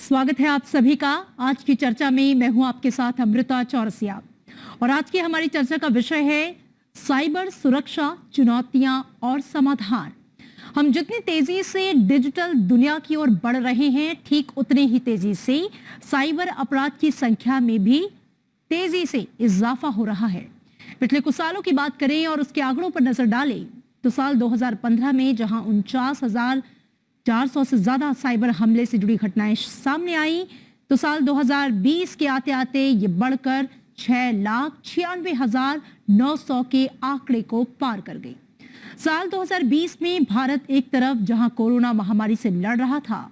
स्वागत है आप सभी का। आज की चर्चा में मैं हूं आपके साथ अमृता चौरसिया और आज की हमारी चर्चा का विषय है साइबर सुरक्षा, चुनौतियां और समाधान। हम जितनी तेजी से डिजिटल दुनिया की ओर बढ़ रहे हैं, ठीक उतनी ही तेजी से साइबर अपराध की संख्या में भी तेजी से इजाफा हो रहा है। पिछले कुछ सालों की बात करें और उसके आंकड़ों पर नजर डालें तो साल 2015 में जहां 49,400 से ज्यादा साइबर हमले से जुड़ी घटनाएं सामने आई, तो साल 2020 के आते आते ये बढ़कर 6,96,900 के आंकड़े को पार कर गई। साल 2020 में भारत एक तरफ जहां कोरोना महामारी से लड़ रहा था,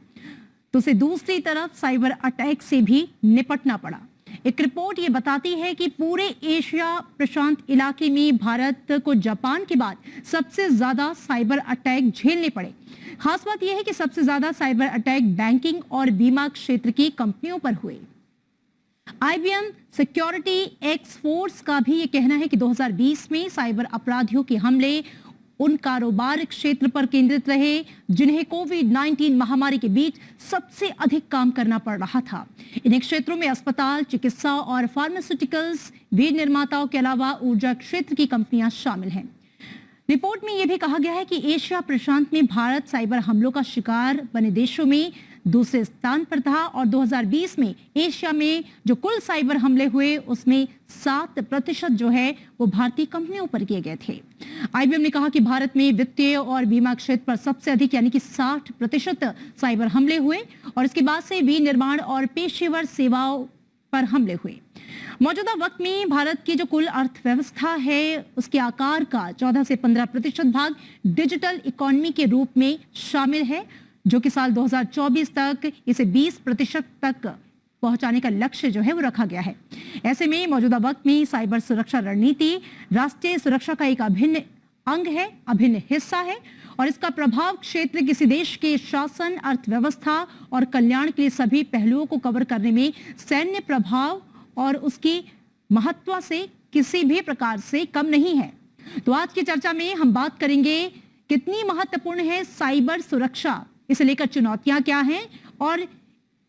तो उसे दूसरी तरफ साइबर अटैक से भी निपटना पड़ा। एक रिपोर्ट ये बताती है कि पूरे एशिया प्रशांत इलाके में भारत को जापान के बाद सबसे ज्यादा साइबर अटैक झेलने पड़े। खास बात यह है कि सबसे ज्यादा साइबर अटैक बैंकिंग और बीमा क्षेत्र की कंपनियों पर हुए। IBM सिक्योरिटी एक्स फोर्स का भी ये कहना है कि 2020 में साइबर अपराधियों के हमले उन कारोबार क्षेत्र पर केंद्रित रहे जिन्हें कोविड-19 महामारी के बीच सबसे अधिक काम करना पड़ रहा था। इन क्षेत्रों में अस्पताल, चिकित्सा और फार्मास्यूटिकल्स, वीर निर्माताओं के अलावा ऊर्जा क्षेत्र की कंपनियां शामिल हैं। रिपोर्ट में यह भी कहा गया है कि एशिया प्रशांत में भारत साइबर हमलों का शिकार बने देशों में दूसरे स्थान पर था और 2020 में एशिया में जो कुल साइबर हमले हुए उसमें 7% जो है वो भारतीय कंपनियों पर किए गए थे। IBM ने कहा कि भारत में वित्तीय और बीमा क्षेत्र पर सबसे अधिक यानी कि 60% साइबर हमले हुए और इसके बाद से विनिर्माण और पेशेवर सेवाओं पर हमले हुए। मौजूदा वक्त में भारत की जो कुल अर्थव्यवस्था है उसके आकार का 14 से 15% भाग डिजिटल इकोनॉमी के रूप में शामिल है, जो कि साल 2024 तक इसे 20% तक पहुंचाने का लक्ष्य जो है वो रखा गया है। ऐसे में मौजूदा वक्त में साइबर सुरक्षा रणनीति राष्ट्रीय सुरक्षा का एक अभिन्न अंग है, अभिन्न हिस्सा है और इसका प्रभाव क्षेत्र किसी देश के शासन, अर्थव्यवस्था और कल्याण के लिए सभी पहलुओं को कवर करने में सैन्य प्रभाव और उसकी महत्व से किसी भी प्रकार से कम नहीं है। तो आज की चर्चा में हम बात करेंगे कितनी महत्वपूर्ण है साइबर सुरक्षा, इसे लेकर चुनौतियां क्या हैं और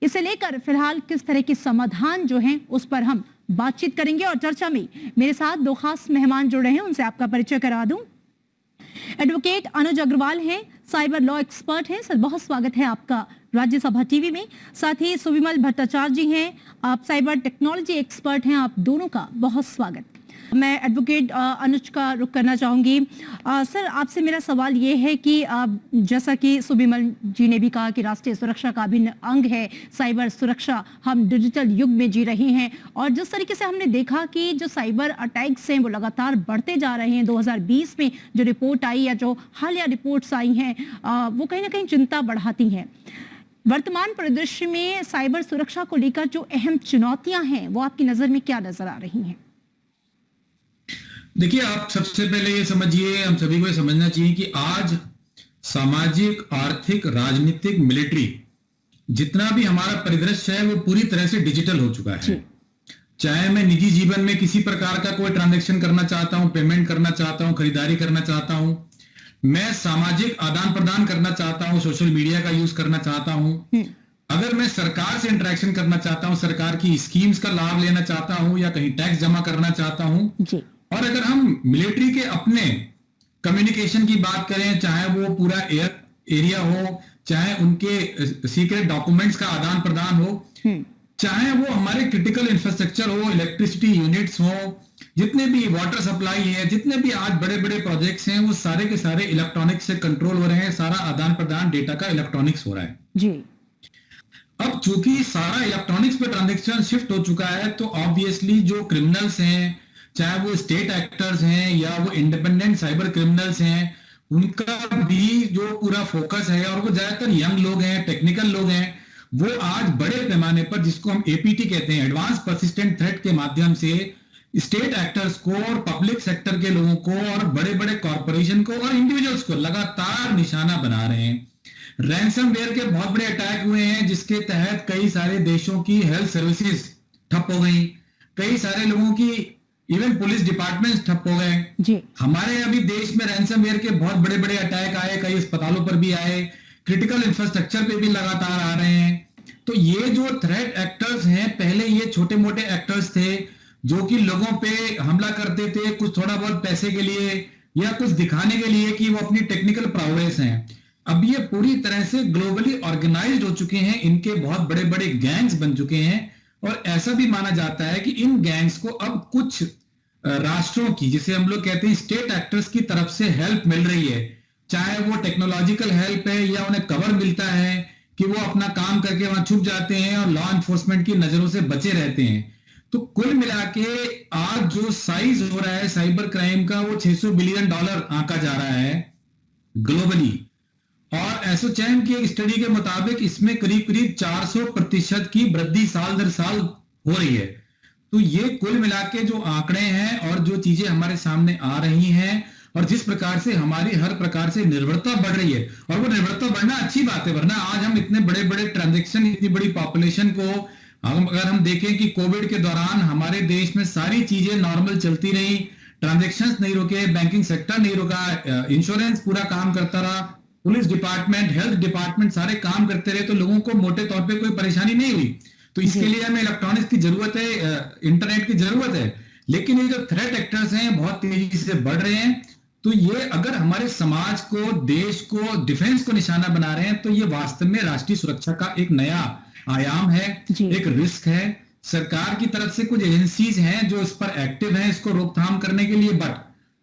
इसे लेकर फिलहाल किस तरह के समाधान जो हैं उस पर हम बातचीत करेंगे। और चर्चा में मेरे साथ दो खास मेहमान जुड़ रहे हैं, उनसे आपका परिचय करा दूं। एडवोकेट अनुज अग्रवाल हैं, साइबर लॉ एक्सपर्ट हैं। सर, बहुत स्वागत है आपका राज्यसभा टीवी में। साथ ही सुविमल भट्टाचार्य जी हैं, आप साइबर टेक्नोलॉजी एक्सपर्ट हैं। आप दोनों का बहुत स्वागत। मैं एडवोकेट अनुज का रुख करना चाहूंगी। सर, आपसे मेरा सवाल ये है कि जैसा कि सुविमल जी ने भी कहा कि राष्ट्रीय सुरक्षा का अभिन्न अंग है साइबर सुरक्षा, हम डिजिटल युग में जी रहे हैं और जिस तरीके से हमने देखा कि जो साइबर अटैक्स हैं वो लगातार बढ़ते जा रहे हैं। 2020 में जो रिपोर्ट आई या जो हालिया रिपोर्ट्स आई हैं वो कहीं ना कहीं चिंता बढ़ाती हैं। वर्तमान परिदृश्य में साइबर सुरक्षा को लेकर जो अहम चुनौतियां हैं वो आपकी नजर में क्या नजर आ रही हैं? देखिए, आप सबसे पहले ये समझिए, हम सभी को ये समझना चाहिए कि आज सामाजिक, आर्थिक, राजनीतिक, मिलिट्री जितना भी हमारा परिदृश्य है वो पूरी तरह से डिजिटल हो चुका है। चाहे मैं निजी जीवन में किसी प्रकार का कोई ट्रांजैक्शन करना चाहता हूं, पेमेंट करना चाहता हूं, खरीदारी करना चाहता हूं, मैं सामाजिक आदान प्रदान करना चाहता हूं, सोशल मीडिया का यूज करना चाहता हूं, अगर मैं सरकार से इंटरेक्शन करना चाहता हूं, सरकार की स्कीम्स का लाभ लेना चाहता हूं या कहीं टैक्स जमा करना चाहता हूं, और अगर हम मिलिट्री के अपने कम्युनिकेशन की बात करें, चाहे वो पूरा एरिया हो, चाहे उनके सीक्रेट डॉक्यूमेंट्स का आदान प्रदान हो, चाहे वो हमारे क्रिटिकल इंफ्रास्ट्रक्चर हो, इलेक्ट्रिसिटी यूनिट्स हो, जितने भी वाटर सप्लाई है, जितने भी आज बड़े बड़े प्रोजेक्ट्स हैं, वो सारे के सारे इलेक्ट्रॉनिक्स से कंट्रोल हो रहे हैं। सारा आदान प्रदान डेटा का इलेक्ट्रॉनिक्स हो रहा है जी। अब चूंकि सारा इलेक्ट्रॉनिक्स पे ट्रांजेक्शन शिफ्ट हो चुका है, तो ऑब्वियसली जो क्रिमिनल्स हैं, चाहे वो स्टेट एक्टर्स हैं या वो इंडिपेंडेंट साइबर क्रिमिनल्स हैं, उनका भी जो पूरा फोकस है, और वो ज्यादातर यंग लोग हैं, टेक्निकल लोग हैं, वो आज बड़े पैमाने पर, जिसको हम APT कहते हैं, एडवांस परसिस्टेंट थ्रेट के माध्यम से स्टेट एक्टर्स को और पब्लिक सेक्टर के लोगों को और बड़े बड़े कॉर्पोरेशन को और इंडिविजुअल्स को लगातार निशाना बना रहे हैं। रैंसमवेयर के बहुत बड़े अटैक हुए हैं जिसके तहत कई सारे देशों की हेल्थ सर्विसेज ठप हो गई, कई सारे लोगों की इवन पुलिस डिपार्टमेंट्स ठप हो गए। हमारे अभी देश में रैंसमवेयर के बहुत बड़े बड़े अटैक आए, कई अस्पतालों पर भी आए, क्रिटिकल इंफ्रास्ट्रक्चर पे भी लगातार आ रहे हैं। तो ये जो थ्रेट एक्टर्स हैं, पहले ये छोटे मोटे एक्टर्स थे जो कि लोगों पे हमला करते थे कुछ थोड़ा बहुत पैसे के लिए या कुछ दिखाने के लिए कि वो अपनी टेक्निकल प्रोग्रेस हैं। अब ये पूरी तरह से ग्लोबली ऑर्गेनाइज्ड हो चुके हैं, इनके बहुत बड़े बड़े गैंग्स बन चुके हैं, और ऐसा भी माना जाता है कि इन गैंग्स को अब कुछ राष्ट्रों की, जिसे हम लोग कहते हैं स्टेट एक्टर्स की तरफ से हेल्प मिल रही है, चाहे वो टेक्नोलॉजिकल हेल्प है या उन्हें कवर मिलता है कि वो अपना काम करके वहां छुप जाते हैं और लॉ एनफोर्समेंट की नजरों से बचे रहते हैं। तो कुल मिला के आज जो साइज हो रहा है साइबर क्राइम का, वो $600 बिलियन आंका जा रहा है ग्लोबली, और एसोचैम की एक स्टडी के मुताबिक इसमें करीब करीब 400% की वृद्धि साल दर साल हो रही है। तो ये कुल मिला के जो आंकड़े हैं और जो चीजें हमारे सामने आ रही हैं और जिस प्रकार से हमारी हर प्रकार से निर्भरता बढ़ रही है, और वो निर्भरता बढ़ना अच्छी बात है, वरना आज हम इतने बड़े बड़े ट्रांजेक्शन, इतनी बड़ी पॉपुलेशन को अगर हम देखें कि कोविड के दौरान हमारे देश में सारी चीजें नॉर्मल चलती रही, ट्रांजेक्शंस नहीं रुके, बैंकिंग सेक्टर नहीं रुका, इंश्योरेंस पूरा काम करता रहा, पुलिस डिपार्टमेंट, हेल्थ डिपार्टमेंट सारे काम करते रहे, तो लोगों को मोटे तौर पे कोई परेशानी नहीं हुई। तो इसके लिए हमें इलेक्ट्रॉनिक्स की जरूरत है, इंटरनेट की जरूरत है, लेकिन ये जो थ्रेट एक्टर्स हैं बहुत तेजी से बढ़ रहे हैं। तो ये अगर हमारे समाज को, देश को, डिफेंस को निशाना बना रहे हैं, तो ये वास्तव में राष्ट्रीय सुरक्षा का एक नया आयाम है, एक रिस्क है। सरकार की तरफ से कुछ एजेंसीज हैं जो इस पर एक्टिव हैं इसको रोकथाम करने के लिए, बट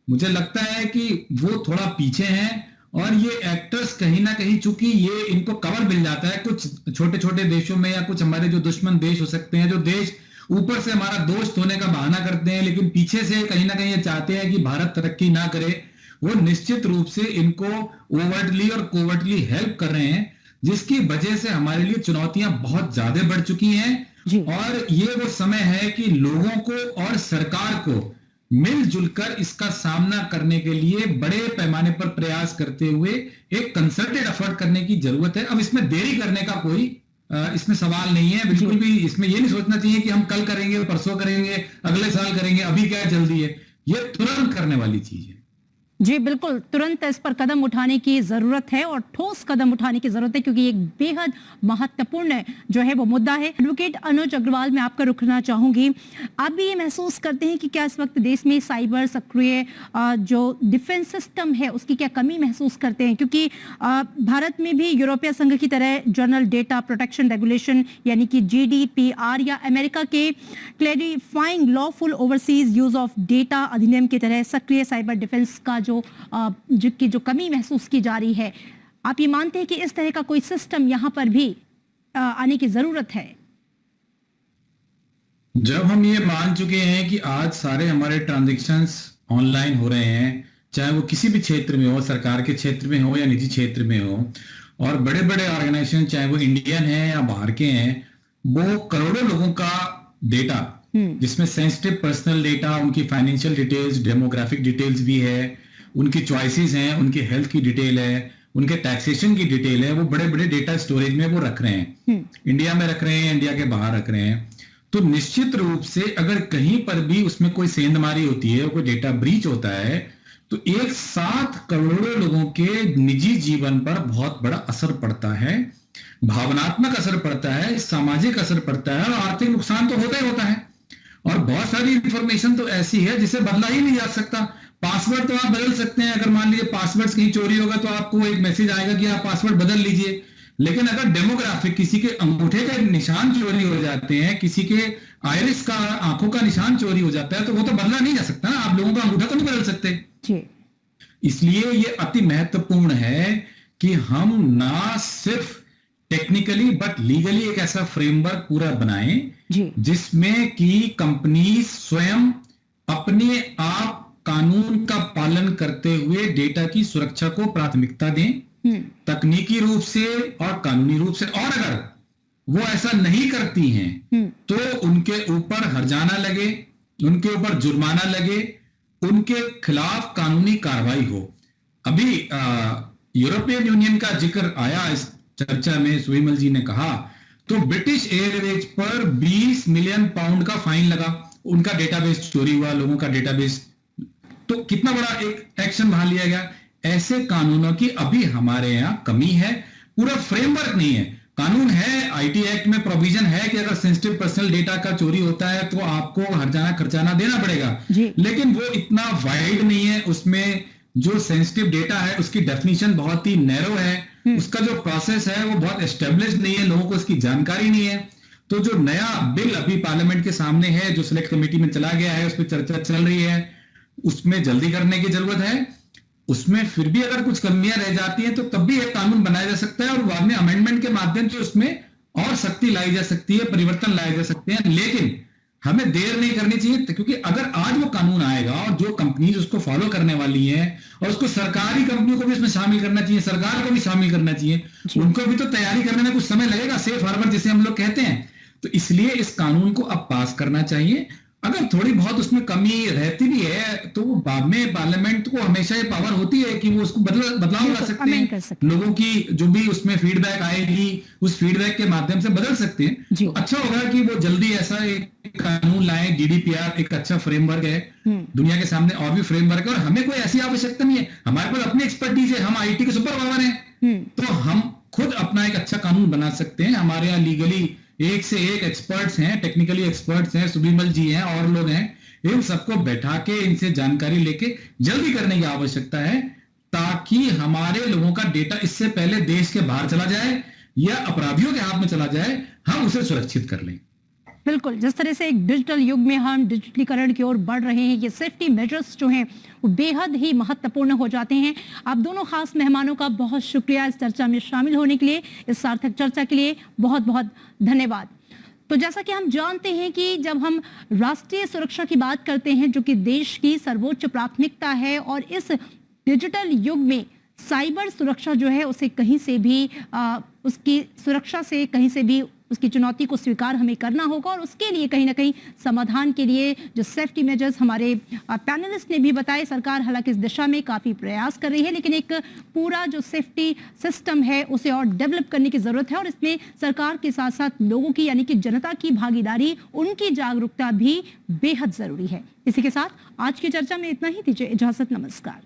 मुझे लगता है कि वो थोड़ा पीछे हैं, और ये एक्टर्स कहीं ना कहीं, चूंकि ये इनको कवर मिल जाता है कुछ छोटे छोटे देशों में, या कुछ हमारे जो दुश्मन देश हो सकते हैं, जो देश ऊपर से हमारा दोस्त होने का बहाना करते हैं लेकिन पीछे से कहीं ना कहीं ये चाहते हैं कि भारत तरक्की ना करे, वो निश्चित रूप से इनको ओवर्टली और कोवर्टली हेल्प कर रहे हैं, जिसकी वजह से हमारे लिए चुनौतियां बहुत ज्यादा बढ़ चुकी हैं। और ये वो समय है कि लोगों को और सरकार को मिलजुल कर इसका सामना करने के लिए बड़े पैमाने पर प्रयास करते हुए एक कंसर्टेड एफर्ट करने की जरूरत है। अब इसमें देरी करने का कोई इसमें सवाल नहीं है, बिल्कुल भी इसमें ये नहीं सोचना चाहिए कि हम कल करेंगे, परसों करेंगे, अगले साल करेंगे, अभी क्या जल्दी है। ये तुरंत करने वाली चीज है। जी बिल्कुल, तुरंत इस पर कदम उठाने की जरूरत है और ठोस कदम उठाने की जरूरत है, क्योंकि एक बेहद महत्वपूर्ण जो है वो मुद्दा है। एडवोकेट अनुज अग्रवाल, मैं आपका रुकना चाहूंगी। आप भी ये महसूस करते हैं कि क्या इस वक्त देश में साइबर सक्रिय जो डिफेंस सिस्टम है उसकी क्या कमी महसूस करते हैं? क्योंकि भारत में भी यूरोपीय संघ की तरह जनरल डेटा प्रोटेक्शन रेगुलेशन यानी कि GDPR या अमेरिका के clarifying lawful overseas use of data अधिनियम की तरह सक्रिय साइबर डिफेंस का जो कमी महसूस की जा रही है, आप ये मानते हैं कि इस तरह का कोई सिस्टम यहां पर भी आने की जरूरत है? जब हम ये मान चुके हैं कि आज सारे हमारे ट्रांजैक्शंस ऑनलाइन हो रहे हैं, चाहे वो किसी भी क्षेत्र में हो, सरकार के क्षेत्र में हो या निजी क्षेत्र में हो, और बड़े बड़े ऑर्गेनाइजेशन चाहे वो इंडियन है या बाहर के हैं, वो करोड़ों लोगों का डेटा, जिसमें सेंसिटिव पर्सनल डेटा, उनकी फाइनेंशियल डिटेल्स, डेमोग्राफिक डिटेल्स भी है, उनकी चॉइसेस हैं, उनकी हेल्थ की डिटेल है, उनके टैक्सेशन की डिटेल है, वो बड़े बड़े डेटा स्टोरेज में वो रख रहे हैं, इंडिया में रख रहे हैं, इंडिया के बाहर रख रहे हैं। तो निश्चित रूप से अगर कहीं पर भी उसमें कोई सेंधमारी होती है, कोई डेटा ब्रीच होता है, तो एक साथ करोड़ों लोगों के निजी जीवन पर बहुत बड़ा असर पड़ता है, भावनात्मक असर पड़ता है, सामाजिक असर पड़ता है, और आर्थिक नुकसान तो होता ही होता है। और बहुत सारी इंफॉर्मेशन तो ऐसी है जिसे बदला ही नहीं जा सकता। पासवर्ड तो आप बदल सकते हैं, अगर मान लीजिए पासवर्ड कहीं चोरी होगा तो आपको एक मैसेज आएगा कि आप पासवर्ड बदल लीजिए, लेकिन अगर डेमोग्राफिक, किसी के अंगूठे का निशान चोरी हो जाते हैं, किसी के आइरिस का, आंखों का निशान चोरी हो जाता है, तो वो तो बदला नहीं जा सकता ना, आप लोगों का अंगूठा तो नहीं बदल सकते। इसलिए ये अति महत्वपूर्ण है कि हम ना सिर्फ टेक्निकली बट लीगली एक ऐसा फ्रेमवर्क पूरा बनाएं जिसमें कि कंपनी स्वयं अपने आप कानून का पालन करते हुए डेटा की सुरक्षा को प्राथमिकता दें, तकनीकी रूप से और कानूनी रूप से। और अगर वो ऐसा नहीं करती हैं तो उनके ऊपर हर्जाना लगे, उनके ऊपर जुर्माना लगे, उनके खिलाफ कानूनी कार्रवाई हो। अभी यूरोपियन यूनियन का जिक्र आया इस चर्चा में, सुविमल जी ने कहा, तो ब्रिटिश एयरवेज पर 20 मिलियन पाउंड का फाइन लगा, उनका डेटाबेस चोरी हुआ, लोगों का डेटाबेस, तो कितना बड़ा एक एक्शन वहां लिया गया। ऐसे कानूनों की अभी हमारे यहां कमी है, पूरा फ्रेमवर्क नहीं है। कानून है, आईटी एक्ट में प्रोविजन है कि अगर सेंसिटिव पर्सनल डेटा का चोरी होता है तो आपको हर्जाना खर्चाना देना पड़ेगा, लेकिन वो इतना वाइड नहीं है। उसमें जो सेंसिटिव डेटा है उसकी डेफिनेशन बहुत ही नैरो है, उसका जो प्रोसेस है वो बहुत एस्टेब्लिश्ड नहीं है, लोगों को इसकी जानकारी नहीं है। तो जो नया बिल अभी पार्लियामेंट के सामने है, जो सिलेक्ट कमेटी में चला गया है, उस पर चर्चा चल रही है, उसमें जल्दी करने की जरूरत है। उसमें फिर भी अगर कुछ कमियां रह जाती हैं तो तब भी एक कानून बनाया जा सकता है और बाद में अमेंडमेंट के माध्यम से उसमें और सख्ती लाई जा सकती है, परिवर्तन लाए जा सकते हैं। लेकिन हमें देर नहीं करनी चाहिए, क्योंकि अगर आज वो कानून आएगा और जो कंपनीज उसको फॉलो करने वाली हैं, और उसको सरकारी कंपनियों को भी इसमें शामिल करना चाहिए, सरकार को भी शामिल करना चाहिए, उनको भी तो तैयारी करने में कुछ समय लगेगा, सेफ हार्बर जिसे हम लोग कहते हैं। तो इसलिए इस कानून को अब पास करना चाहिए। अगर थोड़ी बहुत उसमें कमी रहती भी है तो बाद में पार्लियामेंट को हमेशा ये पावर होती है कि वो उसको बदलाव ला सकते हैं। लोगों की जो भी उसमें फीडबैक आएगी, उस फीडबैक के माध्यम से बदल सकते हैं। तो अच्छा होगा कि वो जल्दी ऐसा एक कानून लाए। GDPR एक अच्छा फ्रेमवर्क है, दुनिया के सामने और भी फ्रेमवर्क है, और हमें कोई ऐसी आवश्यकता नहीं है। हमारे पास अपनी एक्सपर्टीज है, हम IT के सुपर पावर हैं, तो हम खुद अपना एक अच्छा कानून बना सकते हैं। हमारे यहाँ लीगली एक से एक एक्सपर्ट्स हैं, टेक्निकली एक्सपर्ट्स हैं, सुबिमल जी हैं और लोग हैं। इन सबको बैठा के इनसे जानकारी लेके जल्दी करने की आवश्यकता है, ताकि हमारे लोगों का डेटा इससे पहले देश के बाहर चला जाए या अपराधियों के हाथ में चला जाए, हम उसे सुरक्षित कर लें। बिल्कुल, जिस तरह से एक डिजिटल युग में हम डिजिटलीकरण की ओर बढ़ रहे हैं, ये सेफ्टी मेजर्स जो हैं वो बेहद ही महत्वपूर्ण हो जाते हैं। आप दोनों खास मेहमानों का बहुत शुक्रिया इस चर्चा में शामिल होने के लिए, इस सार्थक चर्चा के लिए बहुत बहुत धन्यवाद। तो जैसा कि हम जानते हैं कि जब हम राष्ट्रीय सुरक्षा की बात करते हैं, जो कि देश की सर्वोच्च प्राथमिकता है, और इस डिजिटल युग में साइबर सुरक्षा जो है उसे कहीं से भी उसकी सुरक्षा से कहीं से भी उसकी चुनौती को स्वीकार हमें करना होगा, और उसके लिए कहीं ना कहीं समाधान के लिए जो सेफ्टी मेजर्स हमारे पैनलिस्ट ने भी बताए, सरकार हालांकि इस दिशा में काफ़ी प्रयास कर रही है, लेकिन एक पूरा जो सेफ्टी सिस्टम है उसे और डेवलप करने की ज़रूरत है, और इसमें सरकार के साथ साथ लोगों की यानी कि जनता की भागीदारी, उनकी जागरूकता भी बेहद ज़रूरी है। इसी के साथ आज की चर्चा में इतना ही, दीजिए इजाज़त, नमस्कार।